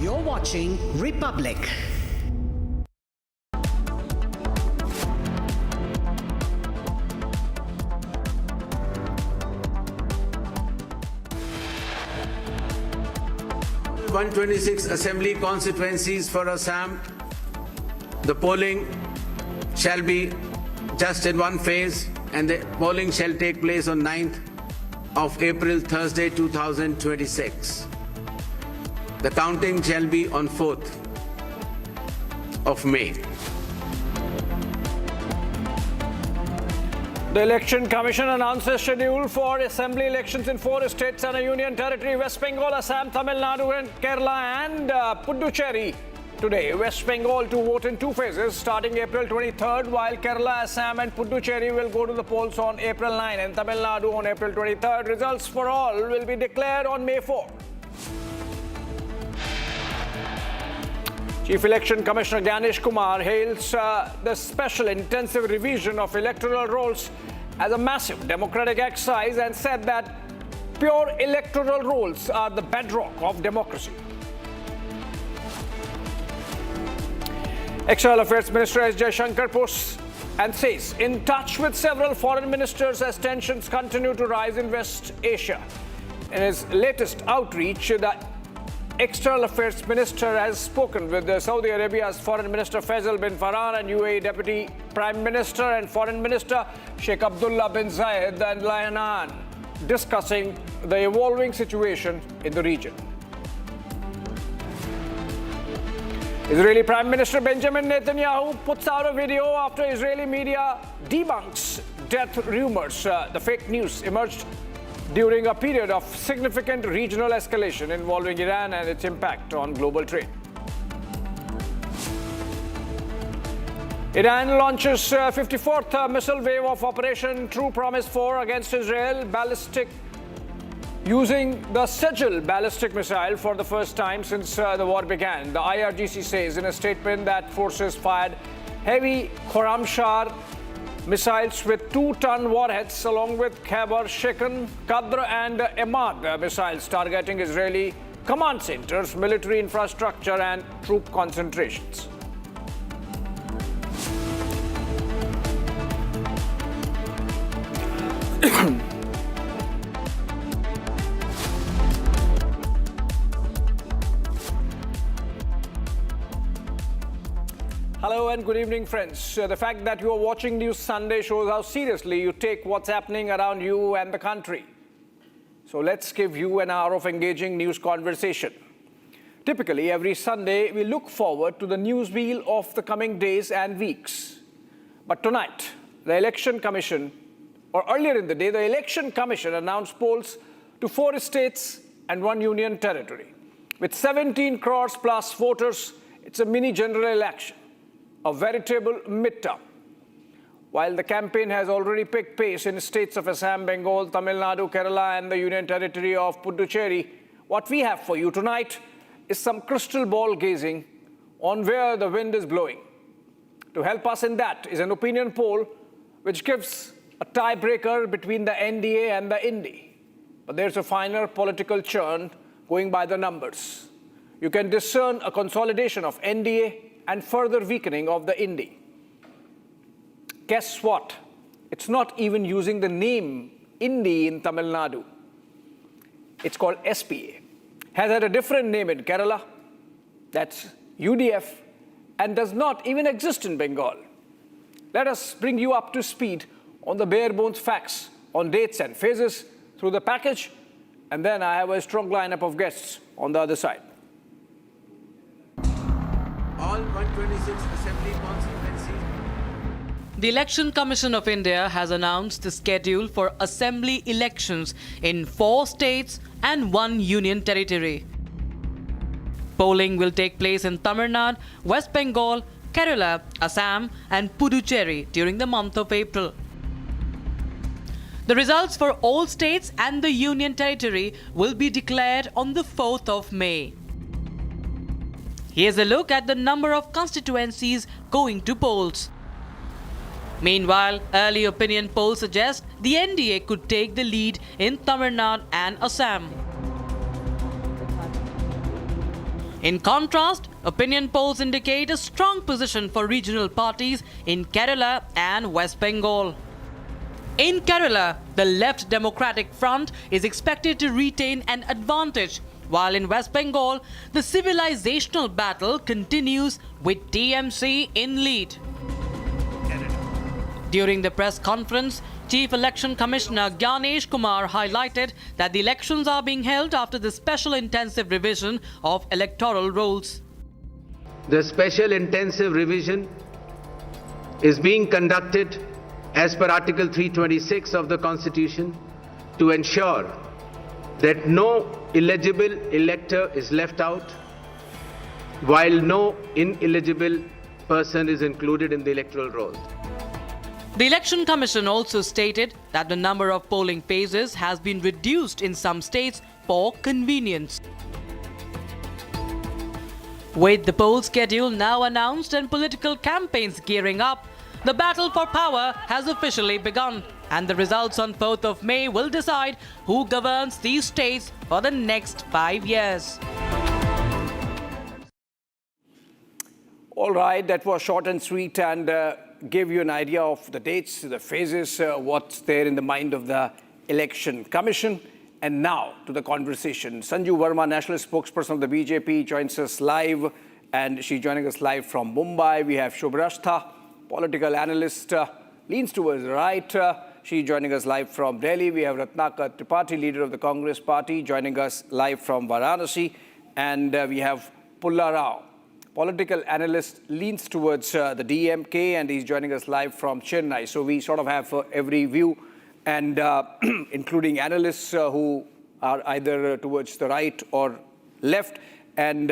You're watching Republic. (126) assembly constituencies for Assam. The polling shall be just in one phase, and the polling shall take place on 9th of April, Thursday, 2026. The counting shall be on 4th of May. The Election Commission announces schedule for assembly elections in 4 states and a union territory: West Bengal, Assam, Tamil Nadu, and Kerala, and Puducherry. Today, West Bengal to vote in 2 phases starting April 23rd, while Kerala, Assam, and Puducherry will go to the polls on April 9 and Tamil Nadu on April 23rd. Results for all will be declared on May 4. Chief Election Commissioner Gyanesh Kumar hails the special intensive revision of electoral rolls as a massive democratic exercise and said that pure electoral rolls are the bedrock of democracy. External Affairs Minister S. Jaishankar posts and says in touch with several foreign ministers as tensions continue to rise in West Asia. In his latest outreach, the External Affairs Minister has spoken with Saudi Arabia's Foreign Minister Faisal bin Farhan and UAE Deputy Prime Minister and Foreign Minister Sheikh Abdullah bin Zayed and Al Nahyan, discussing the evolving situation in the region. Israeli Prime Minister Benjamin Netanyahu puts out a video after Israeli media debunks death rumors. The fake news emerged during a period of significant regional escalation involving Iran and its impact on global trade. Iran launches 54th missile wave of Operation True Promise 4 against Israel, using the Sejal ballistic missile for the first time since the war began. The IRGC says in a statement that forces fired heavy Khorramshahr missiles with 2-ton warheads along with Khyber, Shekan, Qadr and Emad missiles targeting Israeli command centers, military infrastructure and troop concentrations. Hello and good evening, friends. The fact that you are watching News Sunday shows how seriously you take what's happening around you and the country. So let's give you an hour of engaging news conversation. Typically, every Sunday, we look forward to the news wheel of the coming days and weeks. But tonight, the Election Commission, or earlier in the day, the Election Commission announced polls to 4 states and 1 union territory. With 17 crores plus voters, it's a mini general election, a veritable midterm. While the campaign has already picked pace in states of Assam, Bengal, Tamil Nadu, Kerala and the Union Territory of Puducherry, what we have for you tonight is some crystal ball gazing on where the wind is blowing. To help us in that is an opinion poll which gives a tiebreaker between the NDA and the Indi. But there's a finer political churn going by the numbers. You can discern a consolidation of NDA and further weakening of the Indi. Guess what? It's not even using the name Indi in Tamil Nadu. It's called SPA. Has had a different name in Kerala, that's UDF, and does not even exist in Bengal. Let us bring you up to speed on the bare bones facts, on dates and phases through the package, and then I have a strong lineup of guests on the other side. All 126 assembly constituencies. The Election Commission of India has announced the schedule for assembly elections in 4 states and 1 union territory. Polling will take place in Tamil Nadu, West Bengal, Kerala, Assam and Puducherry during the month of April. The results for all states and the union territory will be declared on the 4th of May. Here's a look at the number of constituencies going to polls. Meanwhile, early opinion polls suggest the NDA could take the lead in Tamil Nadu and Assam. In contrast, opinion polls indicate a strong position for regional parties in Kerala and West Bengal. In Kerala, the Left Democratic Front is expected to retain an advantage, while in West Bengal, the civilizational battle continues with TMC in lead. During the press conference, Chief Election Commissioner Gyanesh Kumar highlighted that the elections are being held after the special intensive revision of electoral rules. The special intensive revision is being conducted as per Article 326 of the Constitution to ensure that no eligible elector is left out, while no ineligible person is included in the electoral rolls. The Election Commission also stated that the number of polling phases has been reduced in some states for convenience. With the poll schedule now announced and political campaigns gearing up, the battle for power has officially begun, and the results on 4th of May will decide who governs these states for the next 5 years. All right, that was short and sweet and gave you an idea of the dates, the phases, what's there in the mind of the Election Commission. And now to the conversation. Sanju Verma, national spokesperson of the BJP, joins us live, and she's joining us live from Mumbai. We have Shubhrastha, political analyst, leans towards the right. She's joining us live from Delhi. We have Ratnakar Tripathi, leader of the Congress party, joining us live from Varanasi. And we have Pulla Rao, political analyst, leans towards the DMK, and he's joining us live from Chennai. So we sort of have every view, and including analysts who are either towards the right or left. And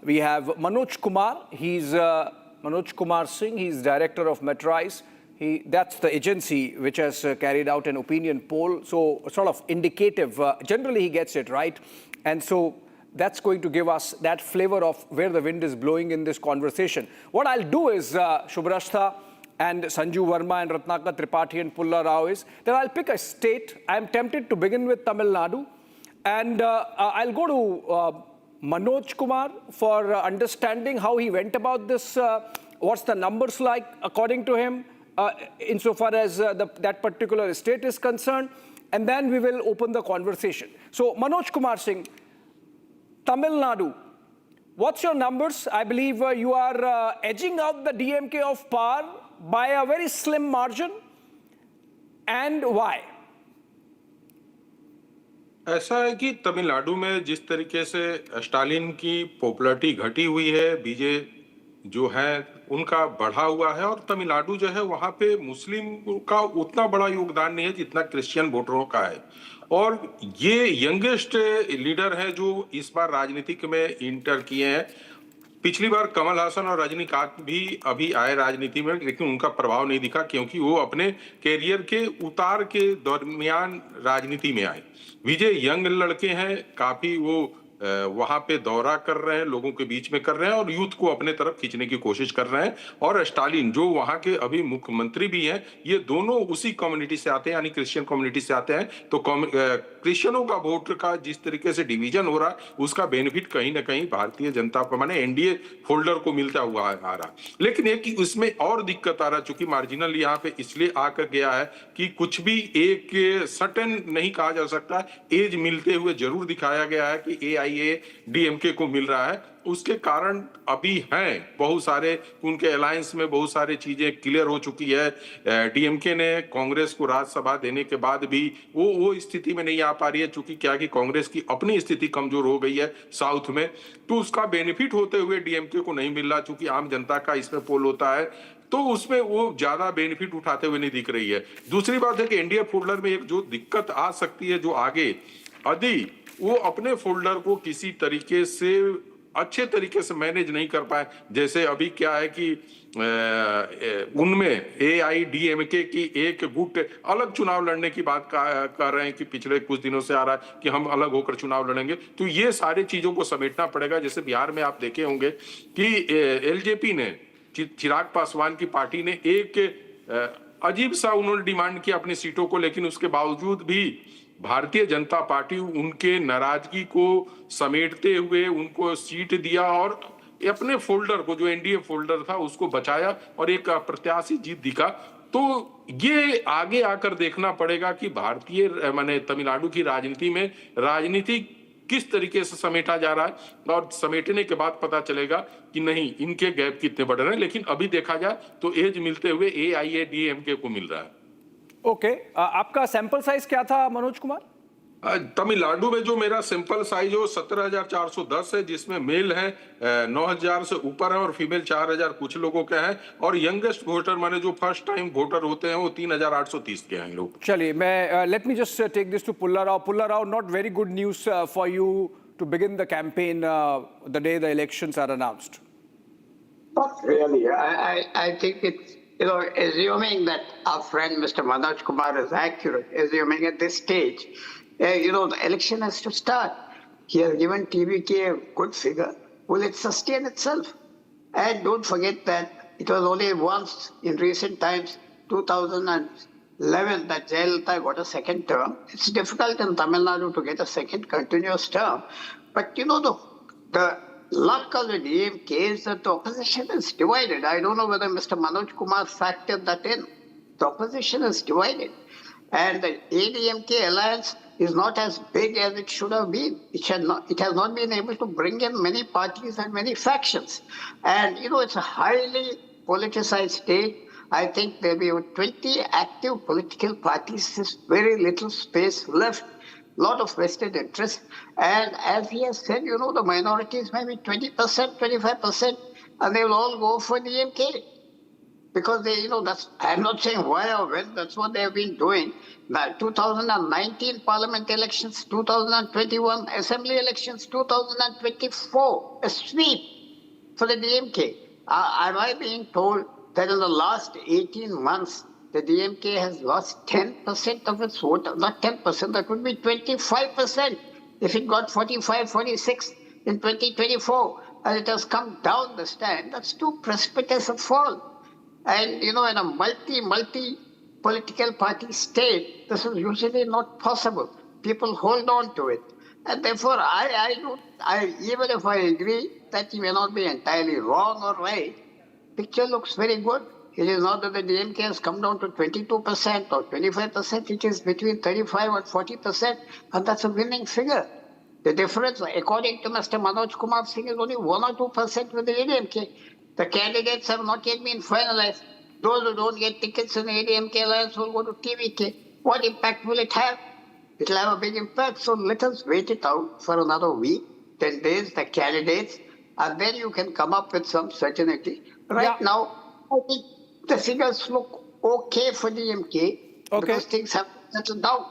we have Manoj Kumar. He's Manoj Kumar Singh. He's director of Metrise. That's the agency which has carried out an opinion poll. So sort of indicative. Generally, he gets it right. And so that's going to give us that flavor of where the wind is blowing in this conversation. What I'll do is, Shubhrastha and Sanju Verma and Ratnakar Tripathi and Pulla Rao, is that I'll pick a state. I'm tempted to begin with Tamil Nadu. And I'll go to Manoj Kumar for understanding how he went about this. What's the numbers like according to him, insofar as that particular state is concerned. And then we will open the conversation. So Manoj Kumar Singh, Tamil Nadu, what's your numbers? I believe you are edging out the DMK of power by a very slim margin. And why? ऐसा है कि तमिलनाडु में जिस तरीके से Stalin की popularity घटी हुई है, बीजे जो है उनका बढ़ा हुआ है, और तमिलनाडु जो है वहां पे मुस्लिम का उतना बड़ा योगदान नहीं है जितना क्रिश्चियन वोटरों का है। और ये यंगेस्ट लीडर है जो इस बार राजनीतिक में इंटर किए हैं। पिछली बार कमल हासन और रजनीकांत भी अभी आए राजनीति में, लेकिन उनका प्रभाव नहीं दिखा क्योंकि वो अपने कैरियर के उतार के दरमियान राजनीति में आए। विजय यंग लड़के हैं, काफी वो वहां पे दौरा कर रहे हैं, लोगों के बीच में कर रहे हैं और यूथ को अपने तरफ खींचने की कोशिश कर रहे हैं। और स्टालिन जो वहां के अभी मुख्यमंत्री भी हैं, ये दोनों उसी कम्युनिटी से आते हैं, यानी क्रिश्चियन कम्युनिटी से आते हैं। तो क्रिश्चियनों का वोट का जिस तरीके से डिवीजन हो रहा है, उसका बेनिफिट कहीं ना कहीं भारतीय जनता माने एनडीए फोल्डर को मिलता हुआ आ रहा। लेकिन एक उसमें और दिक्कत आ रहा, चूंकि मार्जिनल यहाँ पे इसलिए आकर गया है कि कुछ भी एक सर्टेन नहीं कहा जा सकता, एज मिलते हुए जरूर दिखाया गया है कि एआईए डीएमके को मिल रहा है। उसके कारण अभी हैं बहुत सारे, उनके अलायंस में बहुत सारी चीजें क्लियर हो चुकी है। डीएमके ने कांग्रेस को राज्यसभा देने के बाद भी वो स्थिति में नहीं आ पा रही है, चूंकि क्या कि कांग्रेस की अपनी स्थिति कमजोर हो गई है साउथ में, तो उसका बेनिफिट होते हुए डीएमके को नहीं मिल रहा। चूंकि आम जनता का इसमें पोल होता है तो उसमें वो ज्यादा बेनिफिट उठाते हुए नहीं दिख रही है। दूसरी बात है कि एनडीए फोल्डर में एक जो दिक्कत आ सकती है, जो आगे यदि वो अपने फोल्डर को किसी तरीके से अच्छे तरीके से मैनेज नहीं कर पाए, जैसे अभी क्या है कि उनमें एआईडीएमके की एक गुट अलग चुनाव लड़ने की बात कर रहे हैं कि पिछले कुछ दिनों से आ रहा है कि हम अलग होकर चुनाव लड़ेंगे। तो ये सारी चीजों को समेटना पड़ेगा। जैसे बिहार में आप देखे होंगे कि एलजेपी ने, चिराग पासवान की पार्टी ने एक अजीब सा उन्होंने डिमांड किया अपनी सीटों को, लेकिन उसके बावजूद भी भारतीय जनता पार्टी उनके नाराजगी को समेटते हुए उनको सीट दिया और अपने फोल्डर को, जो एनडीए फोल्डर था, उसको बचाया और एक अप्रत्याशित जीत दिखा। तो ये आगे आकर देखना पड़ेगा कि भारतीय माने तमिलनाडु की राजनीति में राजनीति किस तरीके से समेटा जा रहा है, और समेटने के बाद पता चलेगा कि नहीं इनके गैप कितने बढ़ रहे हैं। लेकिन अभी देखा जाए तो एज मिलते हुए AIADMK को मिल रहा है। ओके, आपका सैंपल साइज क्या था मनोज कुमार? तमिलनाडु में जो मेरा सिंपल साइज हो 17,410 है, जिसमें मेल है 9,000 से ऊपर है और फीमेल 4,000 कुछ लोगों के हैं, और यंगेस्ट वोटर माने जो फर्स्ट टाइम वोटर होते हैं वो 3,830 के हैं लोग। चलिए, मैं let me just take this to Pulla Rao, not very good news for you to begin the campaign the day the elections are announced. Not really. I think it's, assuming that our friend Mr. Manoj Kumar is accurate, assuming at this stage, the election has to start. He has given TVK a good figure. Will it sustain itself? And don't forget that it was only once in recent times, 2011, that Jayalalitha got a second term. It's difficult in Tamil Nadu to get a second continuous term. But, the luck of the DMK is that the opposition is divided. I don't know whether Mr. Manoj Kumar factored that in. The opposition is divided. And the ADMK alliance is not as big as it should have been. It has not been able to bring in many parties and many factions. And, it's a highly politicized state. I think there will be 20 active political parties. There's very little space left. Lot of vested interest. And as he has said, the minorities may be 20%, 25%, and they will all go for DMK. Because they, I'm not saying why or when, that's what they have been doing. Now, 2019 parliament elections, 2021 assembly elections, 2024, a sweep for the DMK. Am I being told that in the last 18 months, the DMK has lost 10% of its vote? Not 10%, that would be 25% if it got 45, 46 in 2024. And it has come down this time. That's too precipitous a fall. And, in a multi-political party state, this is usually not possible. People hold on to it. And therefore, even if I agree that he may not be entirely wrong or right, picture looks very good. It is not that the DMK has come down to 22% or 25%. It is between 35 and 40%, and that's a winning figure. The difference, according to Mr. Manoj Kumar Singh, is only 1 or 2% with the ADMK. The candidates have not yet been finalized. Those who don't get tickets in the ADMK alliance will go to TVK. What impact will it have? It will have a big impact. So let us wait it out for another week, 10 days, the candidates, and then you can come up with some certainty. Right now, I think the figures look okay for DMK because things have settled down.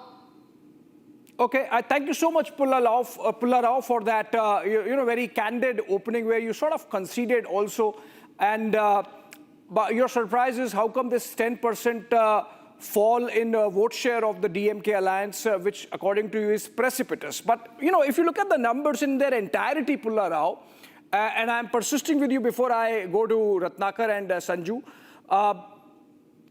Okay, thank you so much, Pulla Rao, for that very candid opening where you sort of conceded also. And but your surprise is how come this 10% fall in vote share of the DMK alliance, which according to you is precipitous. But, if you look at the numbers in their entirety, Pulla Rao, and I'm persisting with you before I go to Ratnakar and Sanju,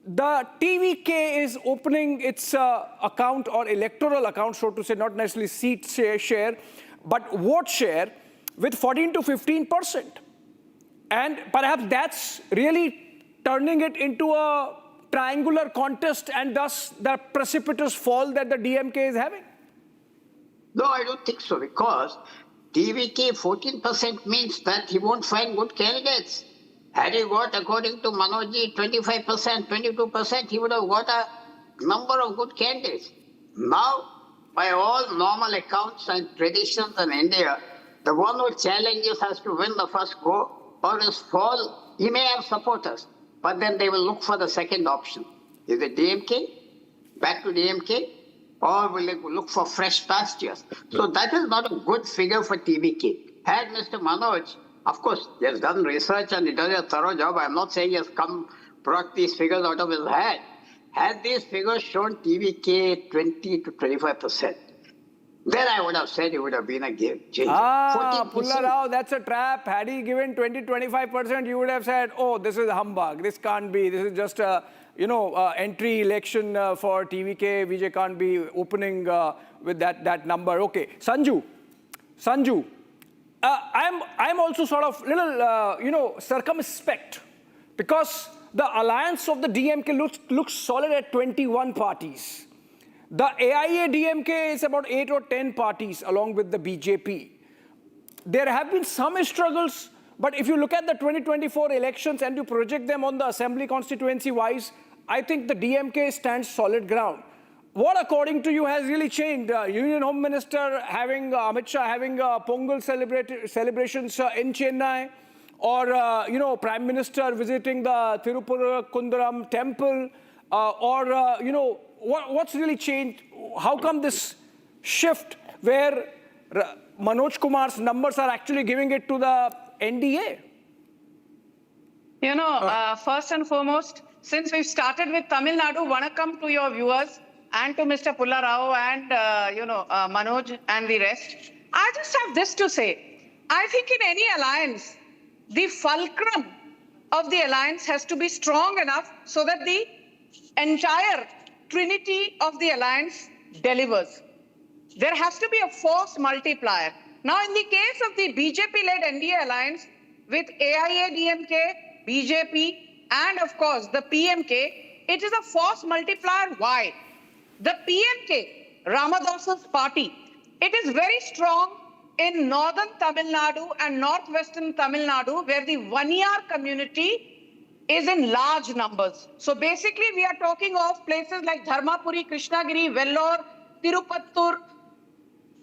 the TVK is opening its account or electoral account, so to say, not necessarily seat share, but vote share with 14 to 15%. And perhaps that's really turning it into a triangular contest and thus the precipitous fall that the DMK is having. No, I don't think so, because TVK 14% means that he won't find good candidates. Had he got, according to Manojji, 25%, 22%, he would have got a number of good candidates. Now, by all normal accounts and traditions in India, the one who challenges has to win the first go, or his fall. He may have supporters, but then they will look for the second option. Is it DMK? Back to DMK? Or will they look for fresh pastures? So that is not a good figure for TVK. Had Mr. Manoj, of course, he has done research and he does a thorough job. I'm not saying he has brought these figures out of his head. Had these figures shown TVK 20 to 25%, then I would have said it would have been a game changer. Pulla Rao, that's a trap. Had he given 20, 25%, you would have said, oh, this is humbug. This can't be. This is just a entry election for TVK. Vijay can't be opening with that number. Okay, Sanju, I'm also sort of little circumspect because the alliance of the DMK looks solid at 21 parties. The AIA-DMK is about 8 or 10 parties along with the BJP. There have been some struggles, but if you look at the 2024 elections and you project them on the assembly constituency-wise, I think the DMK stands solid ground. What, according to you, has really changed? Union Home Minister having Amit Shah having Pongal celebrations in Chennai, or Prime Minister visiting the Tirupurakundaram temple, what's really changed? How come this shift where Manoj Kumar's numbers are actually giving it to the NDA? First and foremost, since we've started with Tamil Nadu, vanakkam to your viewers and to Mr. Pulla Rao and, Manoj and the rest. I just have this to say. I think in any alliance, the fulcrum of the alliance has to be strong enough so that the entire trinity of the alliance delivers. There has to be a force multiplier. Now, in the case of the BJP-led NDA alliance with AIA-DMK, BJP, and of course the PMK, it is a force multiplier. Why? The PMK, Ramadas's party, it is very strong in northern Tamil Nadu and northwestern Tamil Nadu, where the Vaniyar community is in large numbers. So basically, we are talking of places like Dharmapuri, Krishnagiri, Vellore, Tirupattur.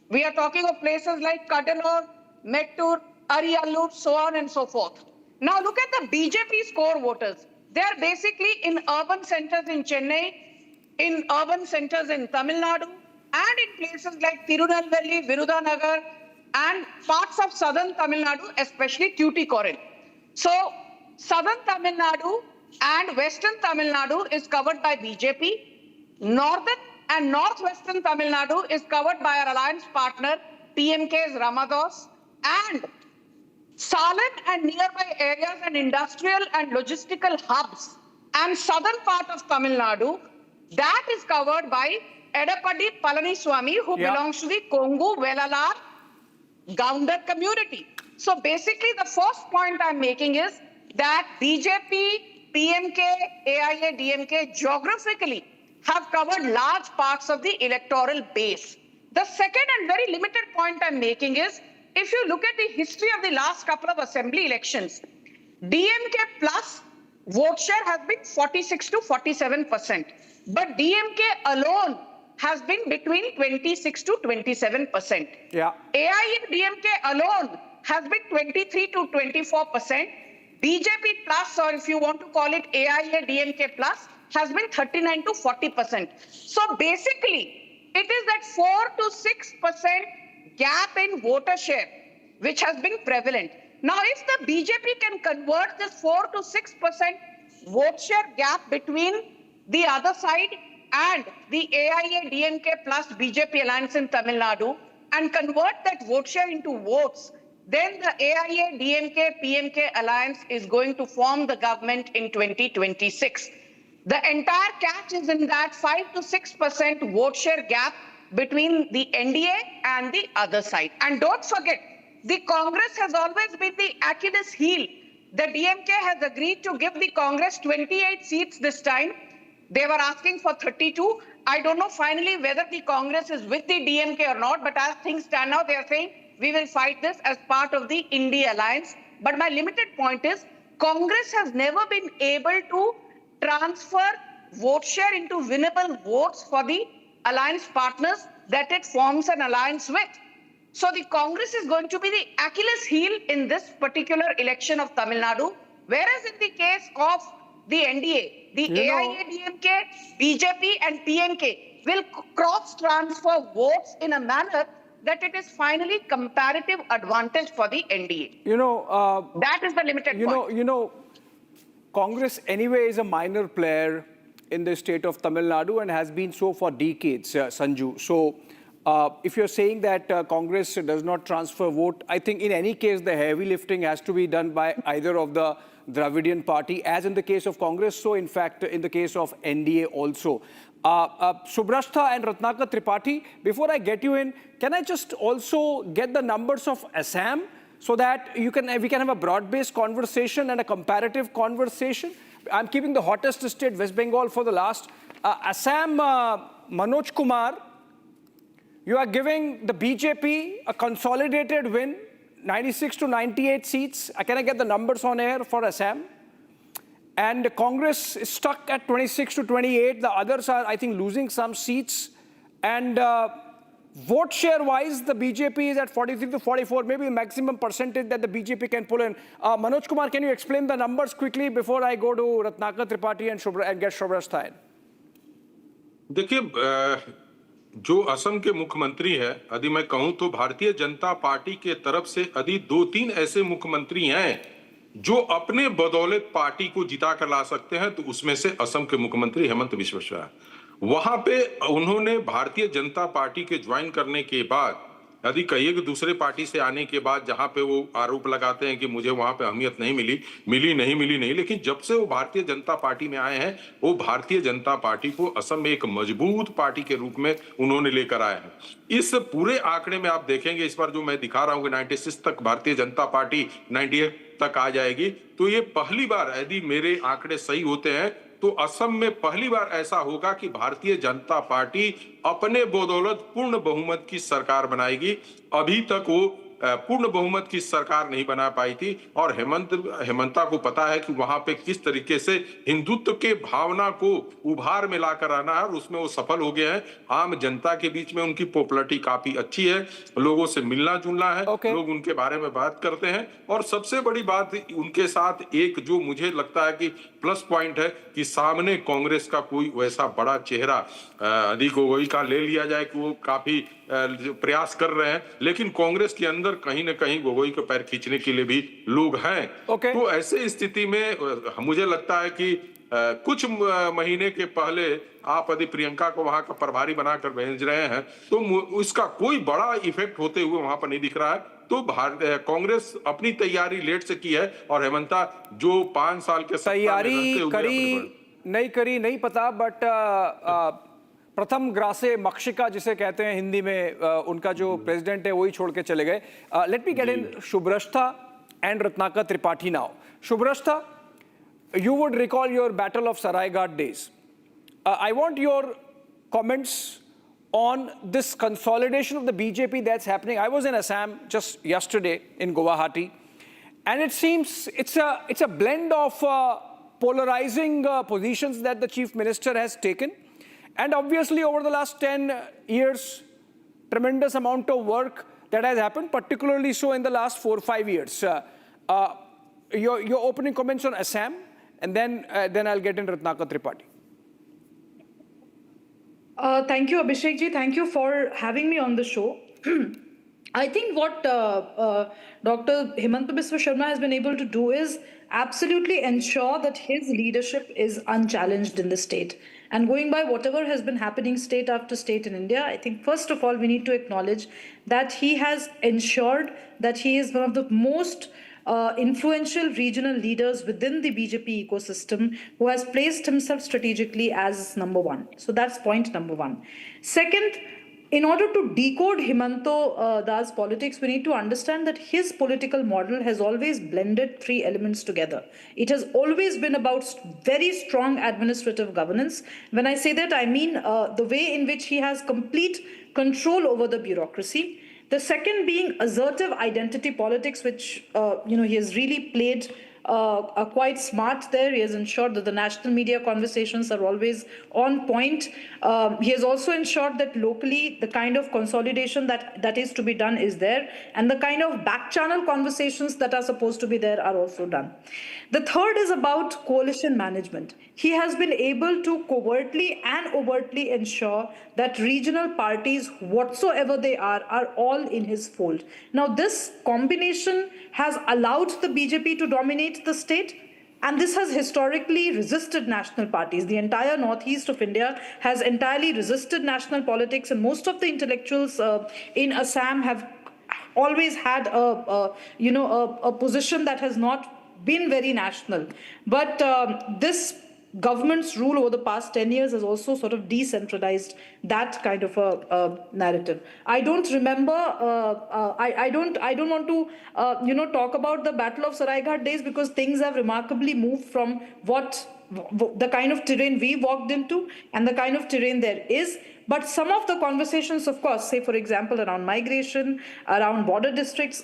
We are talking of places like Kadalur, Mettur, Ariyallur, so on and so forth. Now look at the BJP's core voters. They are basically in urban centers in Chennai, in urban centers in Tamil Nadu, and in places like Tirunelveli, Virudanagar, and parts of southern Tamil Nadu, especially Tuticorin. So southern Tamil Nadu and western Tamil Nadu is covered by BJP. Northern and northwestern Tamil Nadu is covered by our alliance partner, PMK's Ramadas, and Salem and nearby areas and industrial and logistical hubs and southern part of Tamil Nadu, that is covered by Edapadi Palaniswamy, who belongs to the Kongu, Velalar, Gounder community. So basically, the first point I'm making is that BJP, PMK, AIA, DMK geographically have covered large parts of the electoral base. The second and very limited point I'm making is, if you look at the history of the last couple of assembly elections, DMK plus vote share has been 46 to 47%. But DMK alone has been between 26 to 27%. Yeah. AIA DMK alone has been 23 to 24%. BJP plus, or if you want to call it AIA DMK plus, has been 39 to 40%. So basically, it is that 4 to 6% gap in voter share, which has been prevalent. Now, if the BJP can convert this 4 to 6% vote share gap between the other side and the AIA DMK plus BJP alliance in Tamil Nadu and convert that vote share into votes, then the AIA DMK PMK alliance is going to form the government in 2026. The entire catch is in that 5 to 6% vote share gap between the NDA and the other side. And don't forget, the Congress has always been the Achilles heel. The DMK has agreed to give the Congress 28 seats this time. They were asking for 32. I don't know finally whether the Congress is with the DMK or not, but as things stand now, they are saying we will fight this as part of the India alliance. But my limited point is, Congress has never been able to transfer vote share into winnable votes for the alliance partners that it forms an alliance with. So the Congress is going to be the Achilles heel in this particular election of Tamil Nadu, whereas in the case of the NDA, the AIA, DMK, BJP and PMK will cross-transfer votes in a manner that it is finally comparative advantage for the NDA. That is the limited point. Congress anyway is a minor player in the state of Tamil Nadu and has been so for decades, Sanju. So if you're saying that Congress does not transfer vote, I think in any case the heavy lifting has to be done by either of the Dravidian party, as in the case of Congress, so in fact in the case of NDA also. Subrashta and Ratnakar Tripathi, before I get you in, can I just also get the numbers of Assam so that we can have a broad-based conversation and a comparative conversation? I'm keeping the hottest state, West Bengal, for the last. Assam, Manoj Kumar, you are giving the BJP a consolidated win, 96 to 98 seats. Can I get the numbers on air for Assam? And Congress is stuck at 26 to 28. The others are, I think, losing some seats. And vote share-wise, the BJP is at 43 to 44, maybe the maximum percentage that the BJP can pull in. Manoj Kumar, can you explain the numbers quickly before I go to Ratnakar Tripathi and get Subrashta in? देखिए, जो असम के मुख्यमंत्री है, यदि मैं कहूं तो Bharatiya Janata party के तरफ से यदि 2-3 ऐसे मुख्यमंत्री हैं जो अपने बदौलत पार्टी को जिता कर ला सकते हैं, तो उसमें से असम के मुख्यमंत्री हेमंत बिस्वा शर्मा। वहां पे उन्होंने भारतीय जनता पार्टी के ज्वाइन करने के बाद, यदि कहिए कि दूसरे पार्टी से आने के बाद, जहां पे वो आरोप लगाते हैं कि मुझे वहां पे अहमियत नहीं मिली नहीं, लेकिन जब से वो भारतीय जनता पार्टी में आए हैं, वो भारतीय जनता पार्टी को असम में एक मजबूत पार्टी के रूप में उन्होंने लेकर आए हैं। इस पूरे आंकड़े में आप देखेंगे, इस बार जो मैं दिखा रहा हूं कि 96 तक भारतीय जनता पार्टी 98 तक आ जाएगी, तो ये पहली बार, यदि मेरे आंकड़े सही होते हैं, तो असम में पहली बार ऐसा होगा कि भारतीय जनता पार्टी अपने बदौलत पूर्ण बहुमत की सरकार बनाएगी। अभी तक वो पूर्ण बहुमत की सरकार नहीं बना पाई थी, और हेमंता को पता है कि वहां पे किस तरीके से हिंदुत्व के भावना को उभार में लाकर आना है, और उसमें वो सफल हो गए हैं। आम जनता के बीच में उनकी पॉपुलैरिटी काफी अच्छी है, लोगों से मिलना जुलना है, लोग उनके बारे में बात करते हैं। और सबसे बड़ी बात उनके साथ एक जो मुझे लगता है कि प्लस पॉइंट है कि सामने कांग्रेस का कोई वैसा बड़ा चेहरा यदि गोगोई का ले लिया जाए कि वो काफी प्रयास कर रहे हैं, लेकिन कांग्रेस के अंदर कहीं ना कहीं गोगोई के पैर खींचने के लिए भी लोग हैं। तो ऐसे स्थिति में मुझे लगता है कि कुछ महीने के पहले आप यदि प्रियंका को वहां का प्रभारी बनाकर भेज रहे हैं, तो उसका कोई बड़ा इफेक्ट होते हुए वहां पर नहीं दिख रहा है। तो कांग्रेस अपनी तैयारी लेट से की है, और हेमंता जो 5 साल के तैयारी करी नहीं पता, बट प्रथम ग्रासे मक्षिका जिसे कहते हैं हिंदी में, उनका जो प्रेसिडेंट है वही छोड़ के चले गए। Let me get in Subrashta and Ratnakar Tripathi now. Subrashta, you would recall your Battle of Saraighat days. I want your comments on this consolidation of the BJP that's happening. I was in Assam just yesterday in Guwahati, and it seems it's a blend of polarizing positions that the Chief Minister has taken. And obviously, over the last 10 years, tremendous amount of work that has happened, particularly so in the last 4 or 5 years. Your opening comments on Assam, and then I'll get in Ratnakar Tripathi. Thank you, Abhishek ji. Thank you for having me on the show. I think what Dr. Hemant Biswa Sharma has been able to do is absolutely ensure that his leadership is unchallenged in the state. And going by whatever has been happening state after state in India, I think first of all we need to acknowledge that he has ensured that he is one of the most influential regional leaders within the BJP ecosystem who has placed himself strategically as number one. So that's point number one. Second, in order to decode Himanto Das politics, we need to understand that his political model has always blended 3 elements together. It has always been about very strong administrative governance. When I say that, I mean the way in which he has complete control over the bureaucracy. The second being assertive identity politics, which he has really played quite smart there. He has ensured that the national media conversations are always on point. He has also ensured that locally the kind of consolidation that is to be done is there, and the kind of back channel conversations that are supposed to be there are also done. The third is about coalition management. He has been able to covertly and overtly ensure that regional parties, whatsoever they are all in his fold. Now, this combination has allowed the BJP to dominate the state, and this has historically resisted national parties. The entire northeast of India has entirely resisted national politics, and most of the intellectuals in Assam have always had a position that has not been very national. But this government's rule over the past 10 years has also sort of decentralized that kind of a narrative. I don't remember, I don't want to, talk about the Battle of Saraighat days, because things have remarkably moved from the kind of terrain we walked into and the kind of terrain there is. But some of the conversations, of course, say, for example, around migration, around border districts,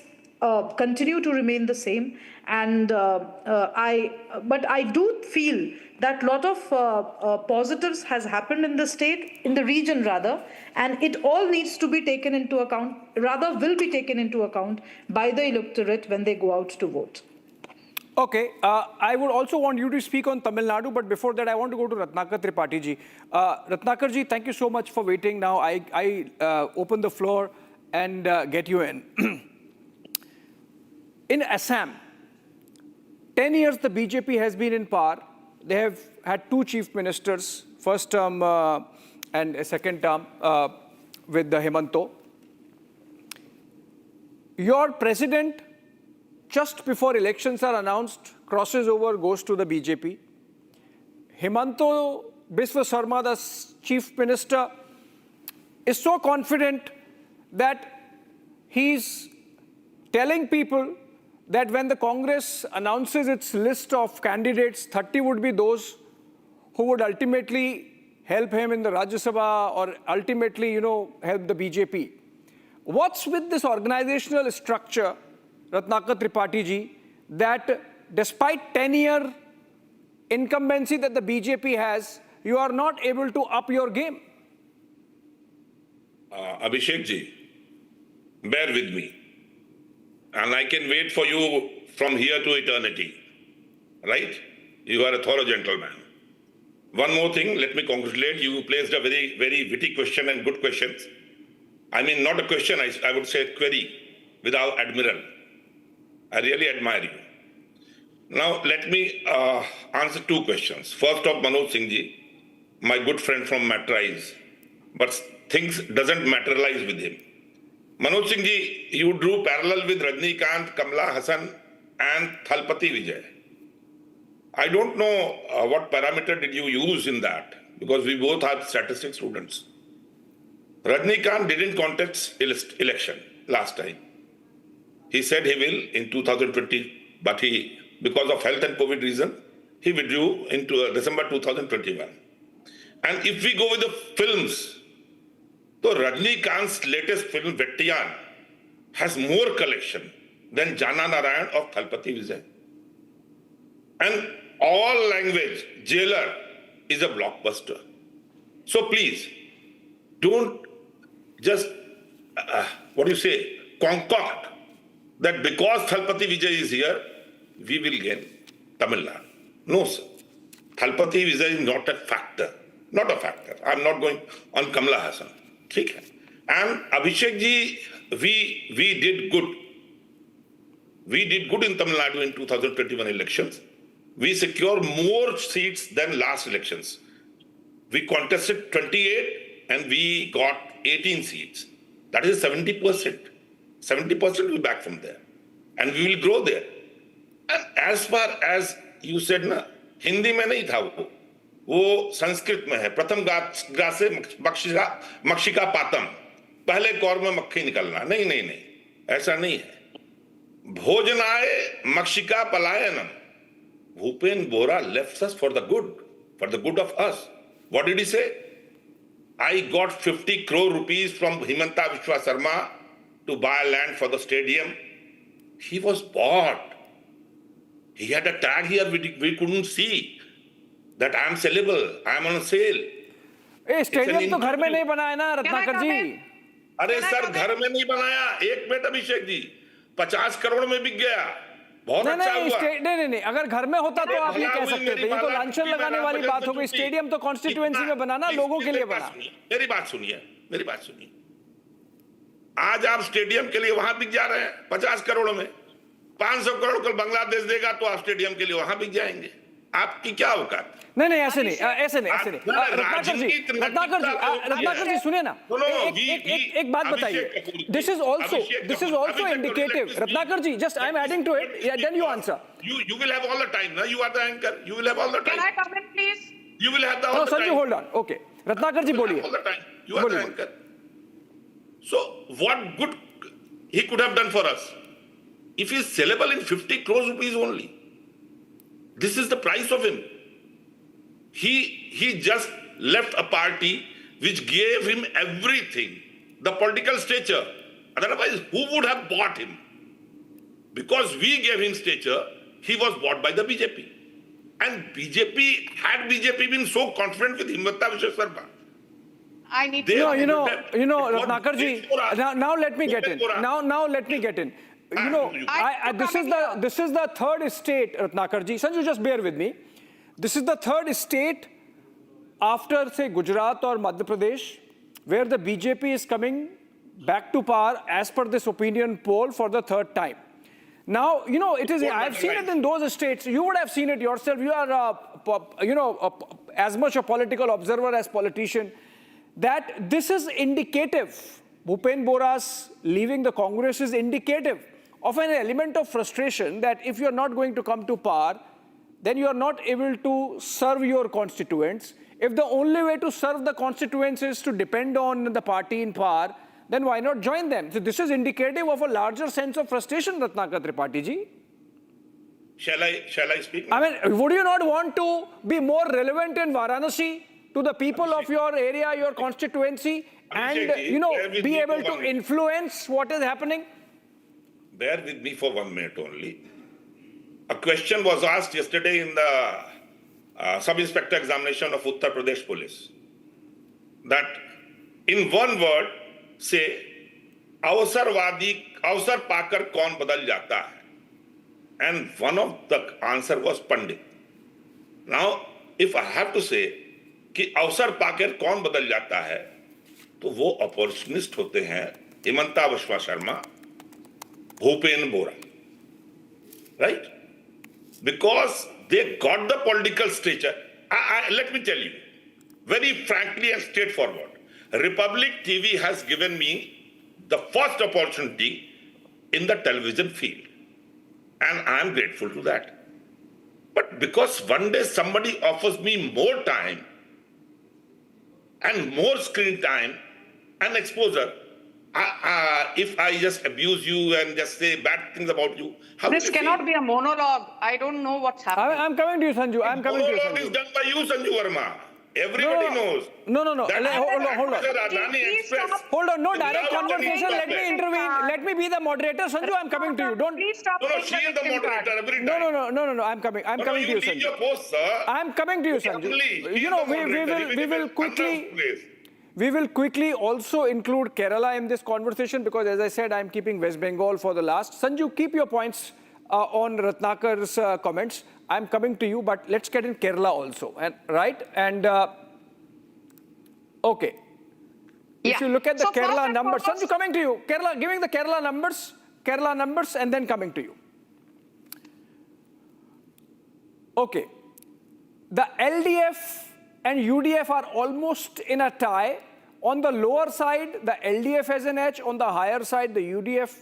continue to remain the same. And but I do feel that a lot of positives has happened in the state, in the region rather, and it all needs to be taken into account, rather will be taken into account by the electorate when they go out to vote. Okay, I would also want you to speak on Tamil Nadu, but before that, I want to go to Ratnakar Tripathi ji. Ratnakar ji, thank you so much for waiting. Now, I open the floor and get you in. In Assam, 10 years the BJP has been in power. They have had two chief ministers, first term and a second term with the Himanto. Your president, just before elections are announced, crosses over, goes to the BJP. Himanto Biswa Sarma, the chief minister, is so confident that he's telling people that when the Congress announces its list of candidates, 30 would be those who would ultimately help him in the Rajya Sabha or ultimately, help the BJP. What's with this organizational structure, Ratnakar Tripathi ji, that despite 10-year incumbency that the BJP has, you are not able to up your game? Abhishek ji, bear with me. And I can wait for you from here to eternity. Right? You are a thorough gentleman. One more thing, let me congratulate you. You placed a very, very witty question and good questions. I mean, not a question, I would say a query without admiral. I really admire you. Now, let me answer two questions. First of Manoj Singh ji, my good friend from Matrais, but things doesn't materialize with him. Manoj Singh ji, you drew parallel with Rajnikant, Kamala Hassan and Thalpathy Vijay. I don't know what parameter did you use in that, because we both are statistics students. Rajnikant didn't contest election last time. He said he will in 2020, but because of health and COVID reason, he withdrew into December 2021. And if we go with the films, so Rajnikant's latest film, Vettiyan, has more collection than Jana Narayan of Thalpathy Vijay. And all language, Jailer is a blockbuster. So please, don't just, concoct that because Thalpathy Vijay is here, we will gain Tamil Nadu. No, sir. Thalpathy Vijay is not a factor. Not a factor. I'm not going on Kamala Hassan. And Abhishek ji, we did good. We did good in Tamil Nadu in 2021 elections. We secured more seats than last elections. We contested 28 and we got 18 seats. That is 70%. 70% will be back from there. And we will grow there. And as far as you said, na, Hindi mein nahi tha वो संस्कृत में है प्रथम grass से मक्षिका पातम पहले कौर में मक्खी निकलना नहीं ऐसा नहीं है भोजनाय मक्षिका पलायनम भूपेन बोरा left us for the good of us. What did he say? I got 50 crore rupees from Himanta Biswa Sarma to buy land for the stadium. He was bought. He had a tag here we couldn't see. That I am sellable, I am on sale. Stadium तो घर में नहीं बनाया ना रत्नाकर जी. अरे sir घर में नहीं बनाया, एक मिनट अभिषेक जी, 50 करोड़ में बिक गया, बहुत अच्छा हुआ. नहीं, अगर घर में होता तो आप ये कह सकते थे. ये तो लांछन लगाने वाली बात हो गई. स्टेडियम तो कॉन्स्टिट्यूएंसी में बनाना, लोगों के लिए बना. मेरी बात सुनिए. आज आप स्टेडियम के लिए वहां बिक जा रहे हैं 50 करोड़ में. 500 करोड़ कल बांग्लादेश देगा तो आप स्टेडियम के लिए वहां बिक जाएंगे. आपकी क्या औकात? नहीं नहीं, ऐसे नहीं, ऐसे नहीं, ऐसे नहीं। रत्नाकर जी सुनिए ना, एक बात बताइए। This is also indicative. Ratnakar ji, just I am adding to it, then you answer. You will have all the time. Now you are the anchor. You will have all the time. Can I come in, please? You will have all the time. Sanju, hold on. Okay, Ratnakar ji बोलिए। All the time. You are the anchor. So what good he could have done for us if he is sellable in 50 crores rupees only? This is the price of him. He just left a party which gave him everything, the political stature. Otherwise, who would have bought him? Because we gave him stature, he was bought by the BJP. And had BJP been so confident with Himanta Biswa Sharma, I need to. Rत्नाकर ji, now let me get in. Now let me get in. This is the third state, Rत्नाकर ji. Sanju, just bear with me. This is the third state after, say, Gujarat or Madhya Pradesh, where the BJP is coming back to power as per this opinion poll for the third time. Now, it is. I've seen it in those states. You would have seen it yourself. You are, as much a political observer as politician. That this is indicative. Bhupen Bora's leaving the Congress is indicative of an element of frustration that if you're not going to come to power, then you are not able to serve your constituents. If the only way to serve the constituents is to depend on the party in power, then why not join them? So this is indicative of a larger sense of frustration, Ratnakar Tripathi ji. Shall I speak? I mean, would you not want to be more relevant in Varanasi to the people of your area, your constituency, and be able to influence what is happening? Bear with me for 1 minute only. A question was asked yesterday in the sub-inspector examination of Uttar Pradesh Police that in one word say, अवसर पाकर कौन बदल जाता है? And one of the answer was Pandit. Now, if I have to say कि अवसर पाकर कौन बदल जाता है, तो वो अपॉर्चुनिस्ट होते हैं हिमंता बिस्वा शर्मा, भूपेन बोरा, right? Because they got the political stature. Let me tell you, very frankly and straightforward, Republic TV has given me the first opportunity in the television field. And I am grateful to that. But because one day somebody offers me more time and more screen time and exposure, if I just abuse you and just say bad things about you, how this cannot be a monologue. I don't know what's happening. I'm coming to you, Sanju. Monologue is done by you, Sanju Verma. Everybody knows. No. Hold on. Please stop. Hold on. No direct conversation. Let me intervene. Let me be the moderator. Sanju, I'm coming to you. Don't. Please stop. No, she is the moderator every time. No. I'm coming. I'm coming to you, Sanju. Your post, sir. I'm coming to you, Sanju. We will quickly also include Kerala in this conversation because, as I said, I'm keeping West Bengal for the last. Sanju, keep your points on Ratnakar's comments. I'm coming to you, but let's get in Kerala also, right? And okay. If you look at the Kerala numbers, Sanju, coming to you. Kerala, giving the Kerala numbers, and then coming to you. Okay. The LDF and UDF are almost in a tie. On the lower side, the LDF has an edge. On the higher side, the UDF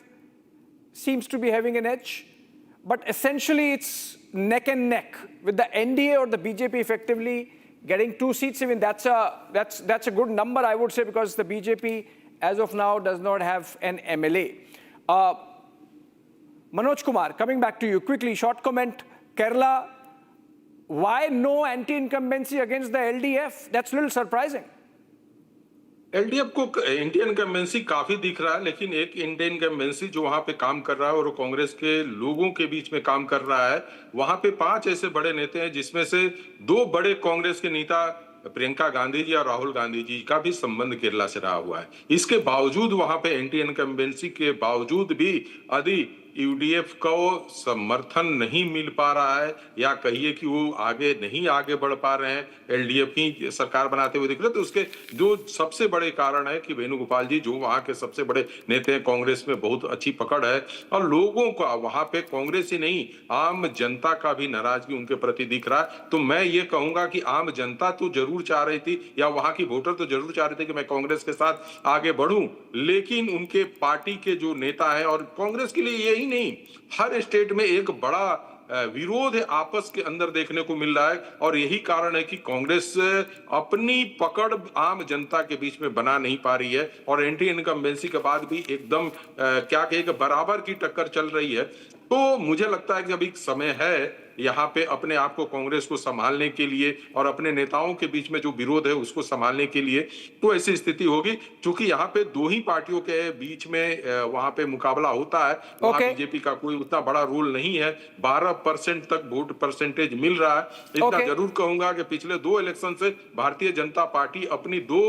seems to be having an edge. But essentially, it's neck and neck with the NDA or the BJP effectively getting 2 seats. Even that's a good number, I would say, because the BJP, as of now, does not have an MLA. Manoj Kumar, coming back to you quickly, short comment. Kerala, why no anti-incumbency against the LDF? That's a little surprising. LDF को Indian incumbency काफी दिख रहा है, लेकिन एक Indian incumbency जो वहां पे काम कर रहा है और कांग्रेस के लोगों के बीच में काम कर रहा है, वहां पे 5 ऐसे बड़े नेता हैं जिसमें से 2 बड़े कांग्रेस के नेता प्रियंका गांधी जी और राहुल गांधी जी का भी संबंध केरला से रहा हुआ है। इसके बावजूद वहां पे एंटी इनकम्बेंसी के बावजूद भी यदि यूडीएफ को समर्थन नहीं मिल पा रहा है, या कहिए कि वो आगे बढ़ पा रहे हैं, एलडीएफ की सरकार बनाते हुए दिख रहे, तो उसके जो सबसे बड़े कारण है कि वेणुगोपाल जी जो वहां के सबसे बड़े नेता हैं, कांग्रेस में बहुत अच्छी पकड़ है और लोगों का वहां पे कांग्रेस ही नहीं आम जनता का भी नाराजगी उनके प्रति दिख रहा है। तो मैं ये कहूंगा कि आम जनता तो जरूर चाह रही थी, या वहां की वोटर तो जरूर चाह रहे थे कि मैं कांग्रेस के साथ आगे बढ़ूं, लेकिन उनके पार्टी के जो नेता है, और कांग्रेस के लिए यही नहीं, हर स्टेट में एक बड़ा विरोध आपस के अंदर देखने को मिल रहा है, और यही कारण है कि कांग्रेस अपनी पकड़ आम जनता के बीच में बना नहीं पा रही है, और एंटी इनकम्बेंसी के बाद भी एकदम क्या कहें बराबर की टक्कर चल रही है। तो मुझे लगता है कि अभी समय है यहाँ पे अपने आप को कांग्रेस को संभालने के लिए और अपने नेताओं के बीच में जो विरोध है उसको संभालने के लिए, तो ऐसी स्थिति होगी। क्योंकि यहाँ पे दो ही पार्टियों के बीच में वहां पे मुकाबला होता है, वहां बीजेपी का कोई उतना बड़ा रोल नहीं है, 12% तक वोट परसेंटेज मिल रहा है। इतना जरूर कहूंगा कि पिछले 2 इलेक्शन से भारतीय जनता पार्टी अपनी 2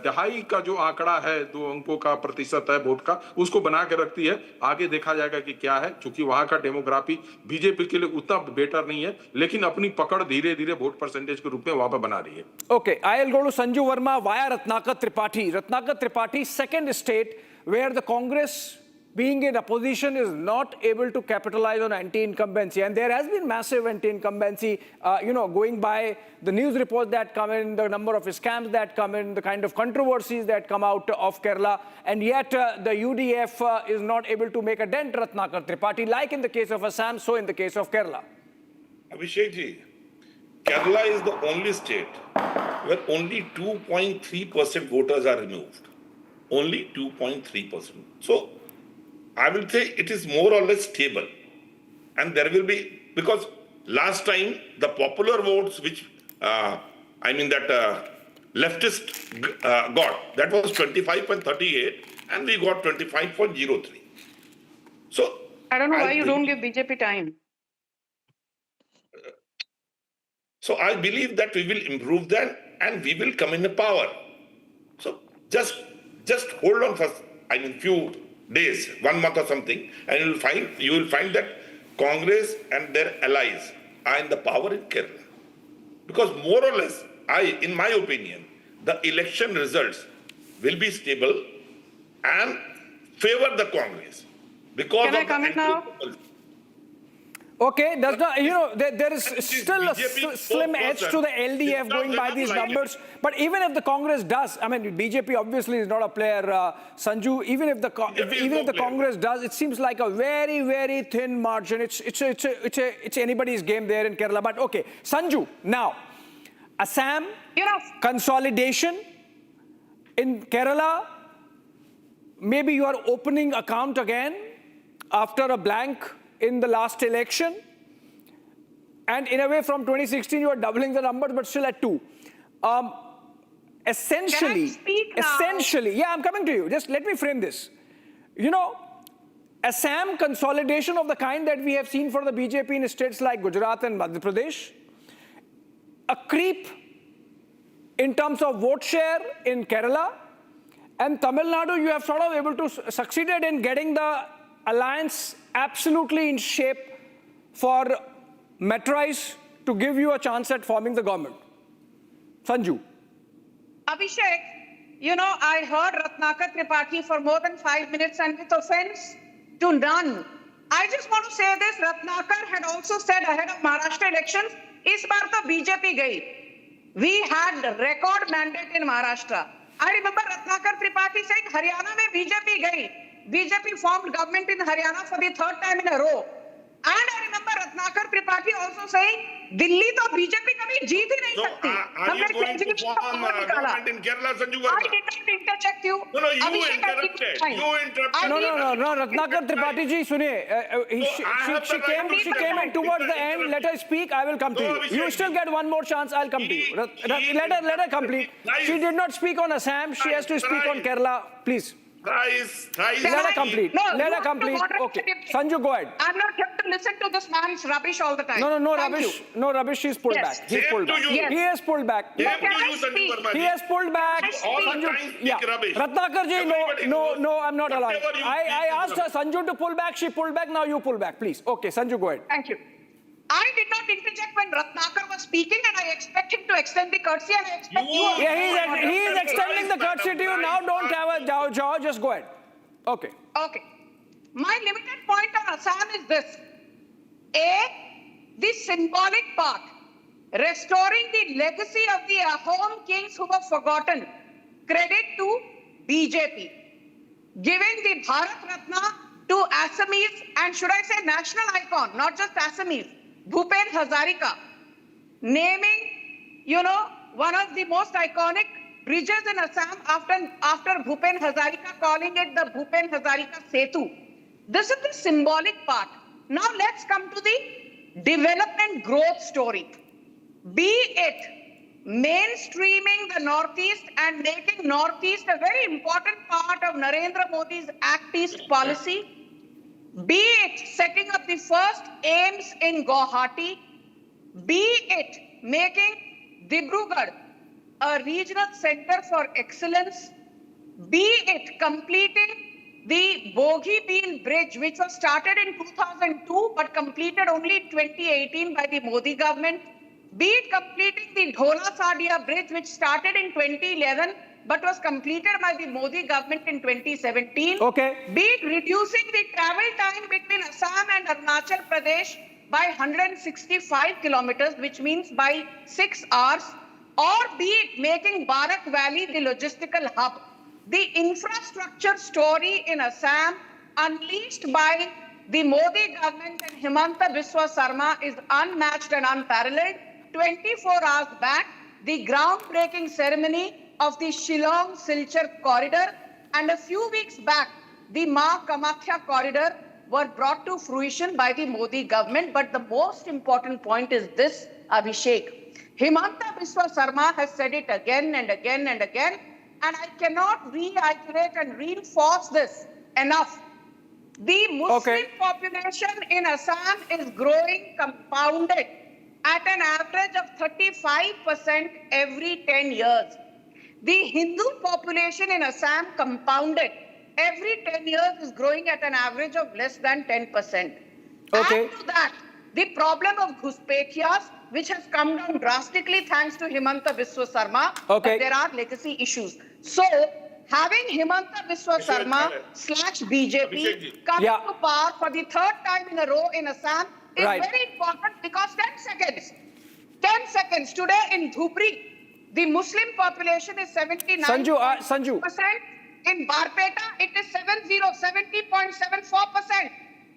दहाई का जो आंकड़ा है, 2 अंकों का प्रतिशत है वोट का, उसको बना के रखती है। आगे देखा जाएगा कि क्या है, क्योंकि वहां का डेमोग्राफी बीजेपी के लिए उतना बेटर नहीं है, लेकिन अपनी पकड़ धीरे धीरे वोट परसेंटेज के रूप में वहां पर बना रही है। Okay, I'll go to Sanju Verma via Ratnakar Tripathi. Ratnakar Tripathi, second state where the Congress, being in opposition, is not able to capitalize on anti-incumbency, and there has been massive anti-incumbency, going by the news reports that come in, the number of scams that come in, the kind of controversies that come out of Kerala, and yet the UDF is not able to make a dent, Ratnakar Tripathi, like in the case of Assam, so in the case of Kerala. Abhishek ji, Kerala is the only state where only 2.3% voters are removed. Only 2.3%. So, I will say it is more or less stable. And there will be, because last time the popular votes which, leftist got, that was 25.38 and we got 25.03. So, I don't know why you don't give BJP time. So I believe that we will improve that and we will come in the power. So just hold on for few days, 1 month or something, and you will find that Congress and their allies are in the power in Kerala. Because more or less, in my opinion, the election results will be stable and favor the Congress. Because Can I comment now? Okay, there is still a slim edge to the LDF going by these numbers. But even if the Congress does, BJP obviously is not a player, Sanju. Even if the Congress does, it seems like a very, very thin margin. It's anybody's game there in Kerala. But okay, Sanju, now, Assam, consolidation in Kerala. Maybe you are opening account again after a blank in the last election, and in a way from 2016 you are doubling the numbers, but still at 2. Essentially, yeah, I'm coming to you. Just let me frame this. Assam consolidation of the kind that we have seen for the BJP in states like Gujarat and Madhya Pradesh, a creep in terms of vote share in Kerala, and Tamil Nadu, you have sort of able to succeeded in getting the alliance absolutely in shape for Metrais to give you a chance at forming the government. Sanju. Abhishek, I heard Ratnakar Tripathi for more than 5 minutes, and with offense to none, I just want to say this. Ratnakar had also said ahead of Maharashtra elections, is baar to BJP gayi. We had record mandate in Maharashtra. I remember Ratnakar Tripathi saying, Haryana mein BJP gayi. BJP formed government in Haryana for the 3rd time in a row. And I remember Ratnakar Tripathi also saying, Delhi to BJP kabhi jeet hi nahi sakti. Are you going to form a government in Kerala, Sanju Verma? I did not interject you. No, you interrupted. No, Ratnakar Tripathi ji, suniye. She came in towards the end. Let her speak. I will come to you. You still get one more chance. I'll come to you. Let her complete. She did not speak on Assam. She has to speak on Kerala. Please. Thrice. Let her complete. Let her complete. Okay. Sanju, go ahead. I'm not here to listen to this man's rubbish all the time. No Thank rubbish. you. No rubbish. He's pulled Yes. back. He's Same pulled to back. you. He has pulled back. Same Can to I you, Sanju speak? Verma He ji. has pulled back. Can I All the speak? time speak Yeah. rubbish. Ratnakar ji, Everybody knows. no, I'm not allowing. Whatever you I speak is asked rubbish. Sanju to pull back. She pulled back. Now you pull back, please. Okay, Sanju, go ahead. Thank you. I did not interject when Ratnakar was speaking, and I expect him to extend the courtesy, and I expect you. also Yeah, to he's extending the courtesy to you. Now don't have a jaw. Just go ahead. Okay. Okay. My limited point on Assam is this. A, the symbolic part, restoring the legacy of the Ahom kings who were forgotten. Credit to BJP. Giving the Bharat Ratna to Assamese, and should I say national icon, not just Assamese, Bhupen Hazarika. Naming, one of the most iconic bridges in Assam after Bhupen Hazarika, calling it the Bhupen Hazarika Setu. This is the symbolic part. Now let's come to the development growth story. Be it mainstreaming the Northeast and making Northeast a very important part of Narendra Modi's Act East policy, be it setting up the first AIMS in Guwahati, be it making Dibrugarh a regional center for excellence, be it completing the Bogie-Beal Bridge, which was started in 2002 but completed only in 2018 by the Modi government, be it completing the Dhola-Sadia Bridge, which started in 2011 but was completed by the Modi government in 2017. Okay. Be it reducing the travel time between Assam and Arunachal Pradesh by 165 kilometers, which means by 6 hours, or be it making Barak Valley the logistical hub. The infrastructure story in Assam, unleashed by the Modi government and Himanta Biswa Sarma, is unmatched and unparalleled. 24 hours back, the groundbreaking ceremony of the Shillong-Silchar corridor, and a few weeks back, the Ma Kamakhya corridor were brought to fruition by the Modi government. But the most important point is this, Abhishek. Himanta Biswa Sarma has said it again and again and again, and I cannot reiterate and reinforce this enough. The Muslim population in Assam is growing compounded at an average of 35% every 10 years. The Hindu population in Assam compounded every 10 years is growing at an average of less than 10%. Okay. Add to that the problem of Ghuspetias, which has come down drastically thanks to Himanta Biswa Sarma, Okay. but there are legacy issues. So, having Himanta Biswa Sarma / BJP come to power for the third time in a row in Assam is very important, because 10 seconds today in Dhupri, the Muslim population is 79%. Sanju. In Barpeta, it is 70.74%.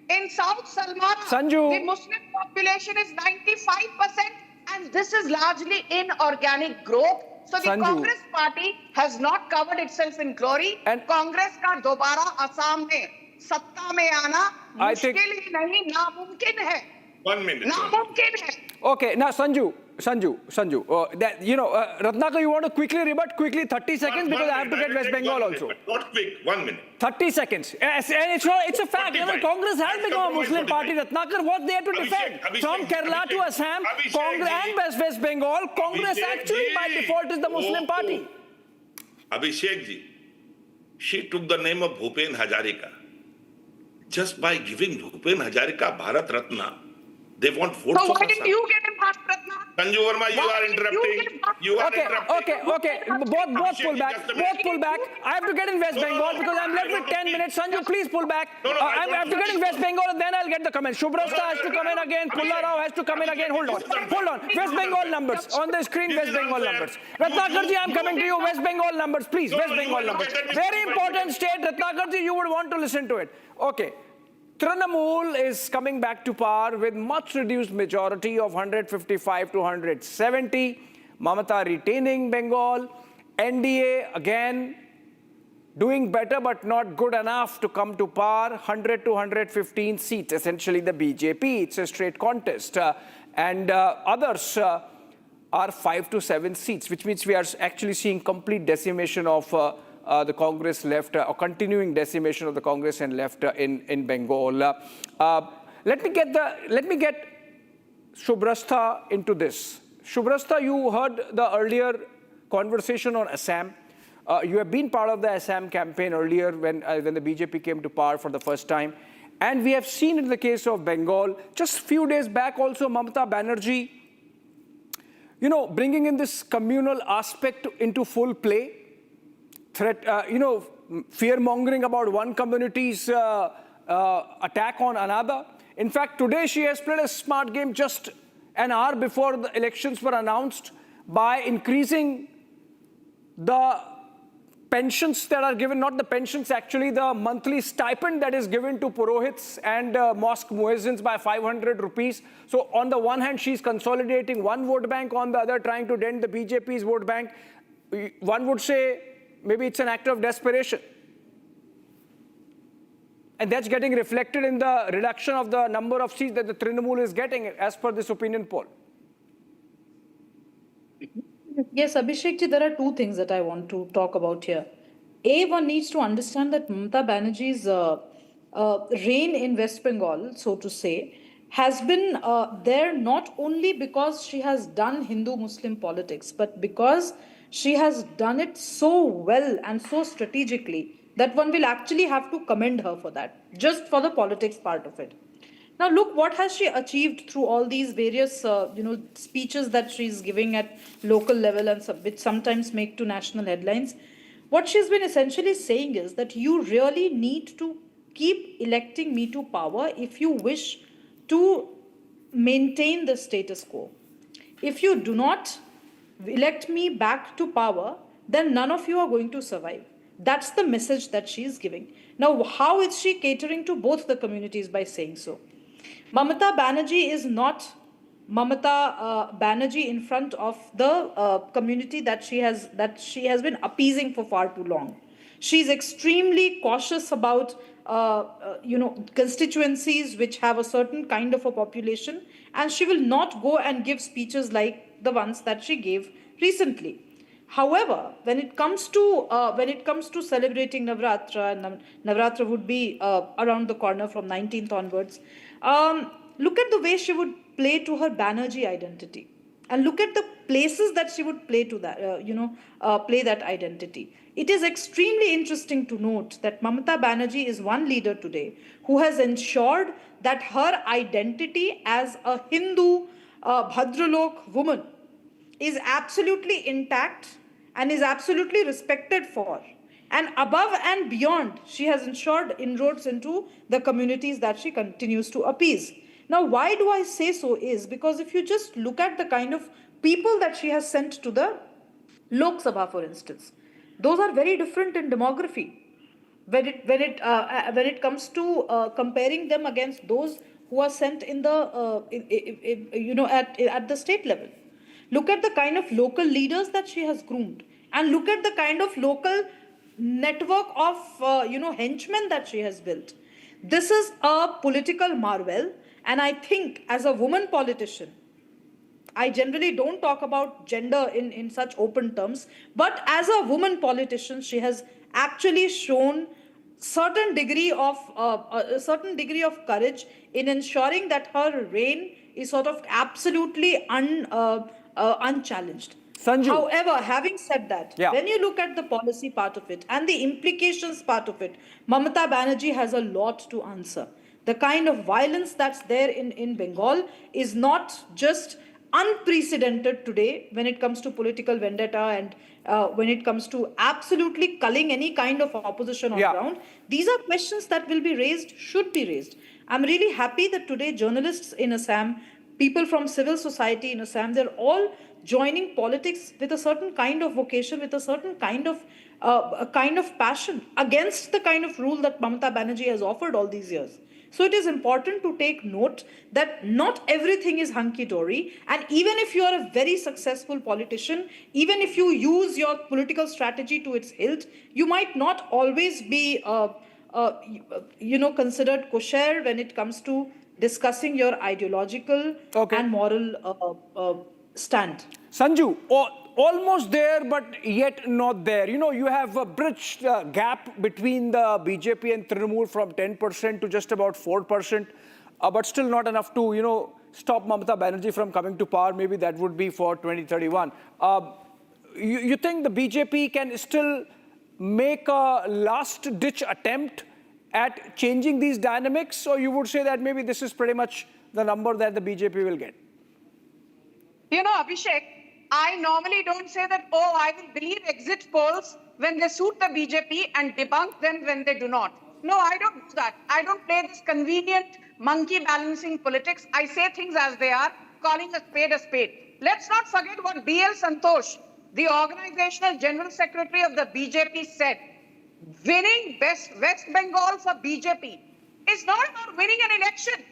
In South Salmara, the Muslim population is 95%, and this is largely inorganic growth. So the Congress party has not covered itself in glory. And Congress ka dobara Assam mein satta mein aana mushkil hi nahi, namumkin hai. 1 minute. Namumkin hai. Okay, now Sanju, Ratnakar, you want to quickly rebut? Quickly, 30 seconds, because I have to get West Bengal also. Not quick, 1 minute. 30 seconds. Yes, and it's a fact. Even Congress has become a Muslim party. Ratnakar, what they have to defend? From Kerala to Assam, Congress and West Bengal, Congress actually by default is the Muslim party. Abhishek ji, she took the name of Bhupen Hazarika. Just by giving Bhupen Hazarika Bharat Ratna, they want votes. So why didn't you get him Bharat Ratna? Sanju Verma, you are interrupting. Okay. Both pull back. I have to get in West Bengal because I'm left with 10 minutes. Sanju, please pull back. I have to get in West Bengal and then I'll get the comment. Shubrasta has to come in again. Pulla Rao has to come in again. Hold on. West Bengal numbers. On the screen, West Bengal numbers. Ratnakarji, I'm coming to you. West Bengal numbers, please. West Bengal numbers. Very important state. Ratnakarji, you would want to listen to it. Okay. Trinamool is coming back to power with much reduced majority of 155 to 170. Mamata retaining Bengal. NDA again doing better but not good enough to come to power. 100 to 115 seats, essentially the BJP. It's a straight contest. And others are 5 to 7 seats, which means we are actually seeing complete decimation of the Congress left, or continuing decimation of the Congress and left in Bengal. let me get Shubrastha into this. Shubrastha, you heard the earlier conversation on Assam. You have been part of the Assam campaign earlier when the BJP came to power for the first time. And we have seen in the case of Bengal, just a few days back also, Mamata Banerjee, bringing in this communal aspect into full play, fear-mongering about one community's attack on another. In fact, today she has played a smart game just an hour before the elections were announced by increasing the pensions that are given, not the pensions, actually the monthly stipend that is given to Purohits and mosque muezzins by 500 rupees. So on the one hand, she's consolidating one vote bank, on the other trying to dent the BJP's vote bank. One would say maybe it's an act of desperation. And that's getting reflected in the reduction of the number of seats that the Trinamool is getting as per this opinion poll. Yes, Abhishek ji, there are two things that I want to talk about here. A, one needs to understand that Mamata Banerjee's reign in West Bengal, so to say, has been there not only because she has done Hindu-Muslim politics, but because she has done it so well and so strategically that one will actually have to commend her for that, just for the politics part of it. Now, look, what has she achieved through all these various, speeches that she's giving at local level and which sometimes make to national headlines? What she's been essentially saying is that you really need to keep electing me to power if you wish to maintain the status quo. If you do not elect me back to power, then none of you are going to survive. That's the message that she's giving. Now, how is she catering to both the communities by saying so? Mamata Banerjee is not Mamata Banerjee in front of the community that she has been appeasing for far too long. She's extremely cautious about constituencies which have a certain kind of a population, and she will not go and give speeches like the ones that she gave recently. However, when it comes to celebrating Navratra, and Navratra would be around the corner from 19th onwards, look at the way she would play to her Banerjee identity, and look at the places that she would play to that, play that identity. It is extremely interesting to note that Mamata Banerjee is one leader today who has ensured that her identity as a Hindu Bhadralok woman is absolutely intact and is absolutely respected for. And above and beyond, she has ensured inroads into the communities that she continues to appease. Now, why do I say so is because if you just look at the kind of people that she has sent to the Lok Sabha, for instance, those are very different in demography. When it comes to comparing them against those who are sent in the at the state level. Look at the kind of local leaders that she has groomed, and look at the kind of local network of henchmen that she has built. This is a political marvel, and I think as a woman politician, I generally don't talk about gender in such open terms, but as a woman politician, she has actually shown certain degree of courage in ensuring that her reign is sort of absolutely unchallenged. Sanju. However, having said that, when you look at the policy part of it and the implications part of it, Mamata Banerjee has a lot to answer. The kind of violence that's there in Bengal is not just unprecedented today when it comes to political vendetta and when it comes to absolutely culling any kind of opposition on ground. These are questions that will be raised, should be raised. I'm really happy that today journalists in Assam, people from civil society in Assam, they're all joining politics with a certain kind of vocation, with a certain kind of passion against the kind of rule that Mamata Banerjee has offered all these years. So it is important to take note that not everything is hunky-dory, and even if you are a very successful politician, even if you use your political strategy to its hilt, you might not always be considered kosher when it comes to discussing your ideological and moral stand. Sanju, almost there, but yet not there. You have bridged the gap between the BJP and Trinamool from 10% to just about 4%. but still not enough to, stop Mamata Banerjee from coming to power. Maybe that would be for 2031. You think the BJP can still make a last-ditch attempt at changing these dynamics, or you would say that maybe this is pretty much the number that the BJP will get? Abhishek, I normally don't say that, I will believe exit polls when they suit the BJP and debunk them when they do not. No, I don't do that. I don't play this convenient monkey balancing politics. I say things as they are, calling a spade a spade. Let's not forget what B.L. Santosh, the organizational general secretary of the BJP, said. Winning West Bengal for BJP is not about winning an election.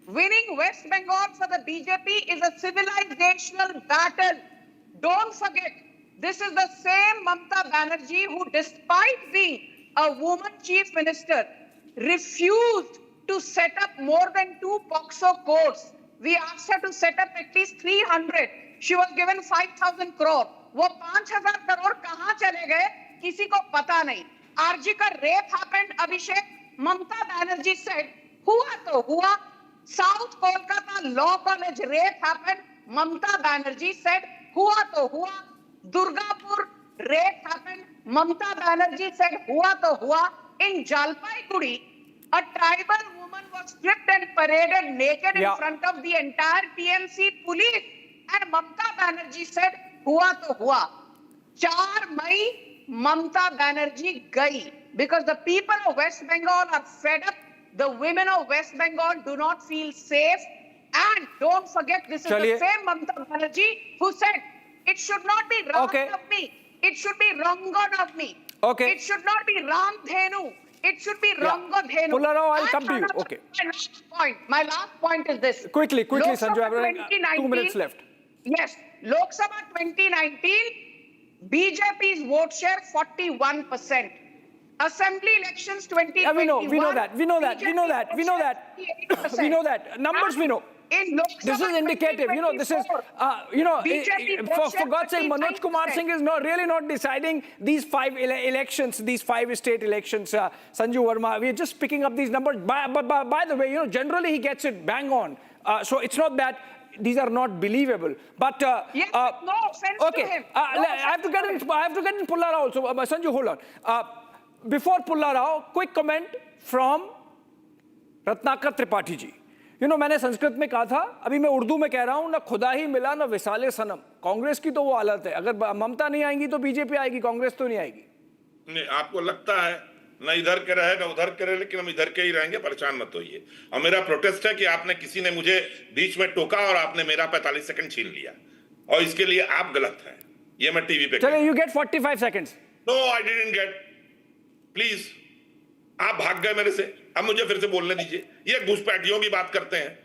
Winning West Bengal for the BJP is a civilizational battle. Don't forget, this is the same Mamata Banerjee who, despite being a woman chief minister, refused to set up more than 2 POCSO courts. We asked her to set up at least 300. She was given 5,000 crore. वो 5,000 crore कहाँ चले गए? किसी को पता नहीं. RG का rape happened, Abhishek. Mamata Banerjee said, हुआ तो हुआ. South Kolkata Law College rape happened. Mamata Banerjee said, हुआ तो हुआ. Durgapur rape happened. Mamata Banerjee said, हुआ तो हुआ. In Jalpaiguri, a tribal woman was stripped and paraded naked in front of the entire TMC police. And Mamata Banerjee said, हुआ तो हुआ. 4 May, Mamata Banerjee gayi. Because the people of West Bengal are fed up. The women of West Bengal do not feel safe. And don't forget, this is the same Mamata Banerjee who said, it should not be Ram of me. It should be Rangan of me. Okay. It should not be Ram Dhenu. It should be Ranga Dhenu. Pullarao, I'll come to you. Okay. My last point is this. Quickly, Sanju, I have 2 minutes left. Yes. Lok Sabha 2019, BJP's vote share 41%. Assembly elections 2021. We know that. Numbers we know. This is indicative. This is, for God's sake, Manoj Kumar Singh is really not deciding these 5 elections, these 5 state elections. Sanju Verma, we are just picking up these numbers. By the way, generally he gets it bang on. So it's not that these are not believable. But no offense to him. I have to get in Pullarao also. Sanju, hold on. Before Pullarao, quick comment from Ratnakar Tripathi ji. मैंने संस्कृत में कहा था, अभी मैं उर्दू में कह रहा हूं, ना खुदा ही मिला ना विसाले सनम. कांग्रेस की तो वो हालत है. अगर ममता नहीं आएंगी तो बीजेपी आएगी, कांग्रेस तो नहीं आएगी. नहीं, आपको लगता है ना इधर के रहेगा उधर के रहे, लेकिन हम इधर के ही रहेंगे, परेशान मत होइए. और मेरा प्रोटेस्ट है कि आपने किसी ने मुझे बीच में टोका और आपने मेरा 45 सेकंड छीन लिया, और इसके लिए आप गलत हैं. ये मैं टीवी पे चलिए, you get 45 seconds. No, I didn't get. Please. आप भाग गए मेरे से. अब मुझे फिर से बोलने दीजिए. ये घुसपैठियों की बात करते हैं.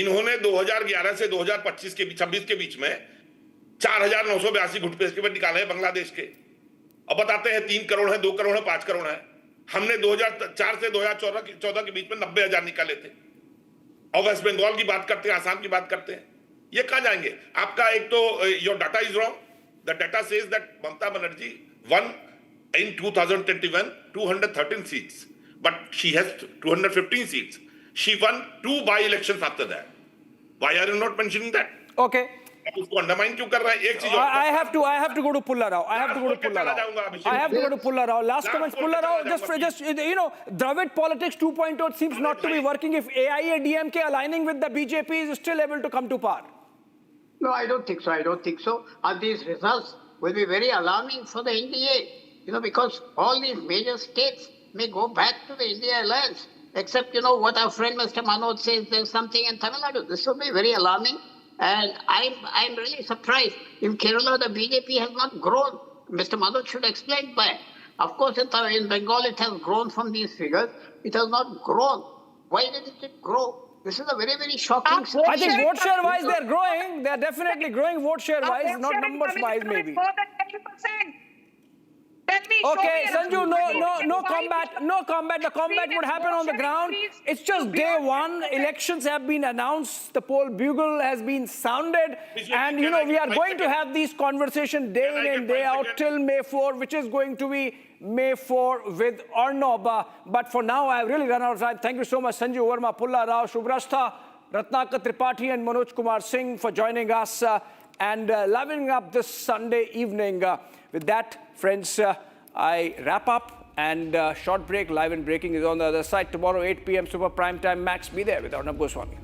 इन्होंने 2011 से 2025 के 26 के बीच में 4,982 घुसपैठ निकाले हैं बांग्लादेश के. अब बताते हैं 3 करोड़ है, 2 करोड़ है, 5 करोड़ है. हमने 2004 से 2014 के बीच में 90,000 निकाले थे. और वेस्ट बंगाल की बात करते हैं, आसाम की बात करते हैं. ये कहां जाएंगे? आपका एक तो your data is wrong. The data says that Mamata Banerjee won in 2021 213 seats, but she has 215 seats. She won 2 by-elections after that. Why are you not mentioning that? Okay. उसको अंडरमाइन क्यों कर रहा है? एक चीज I have to go to Pullarao. I have to go to Pullarao. Last comments, Pullarao. Just Dravid politics 2.0 seems not to be working if AIADMK aligning with the BJP is still able to come to power. No, I don't think so. And these results will be very alarming for the NDA. Because all these major states may go back to the India alliance, except, what our friend Mr. Manoj says, there's something in Tamil Nadu. This will be very alarming. And I'm really surprised. In Kerala, the BJP has not grown. Mr. Manoj should explain why. Of course, in Bengal, it has grown from these figures. It has not grown. Why didn't it grow? This is a very, very shocking situation. I think vote share-wise, they're growing. They're definitely growing vote share-wise, not numbers-wise, maybe. More than 10%. Tell me, show Okay, me Sanju, another no country. combat, no combat. The combat would happen on the ground. It's just day one. Elections have been announced. The poll bugle has been sounded. And, you know, we are going to have these conversations day in and day out till May 4, which is going to be May 4 with Arnob. But for now, I've really run out of time. Thank you so much, Sanju Verma, Pulla Rao, Shubrastha, Ratnakar Tripathi and Manoj Kumar Singh for joining us and livening up this Sunday evening. With that, friends, I wrap up and short break. Live and breaking is on the other side. Tomorrow, 8 p.m. Super Prime Time Max. Be there with Arnab Goswami.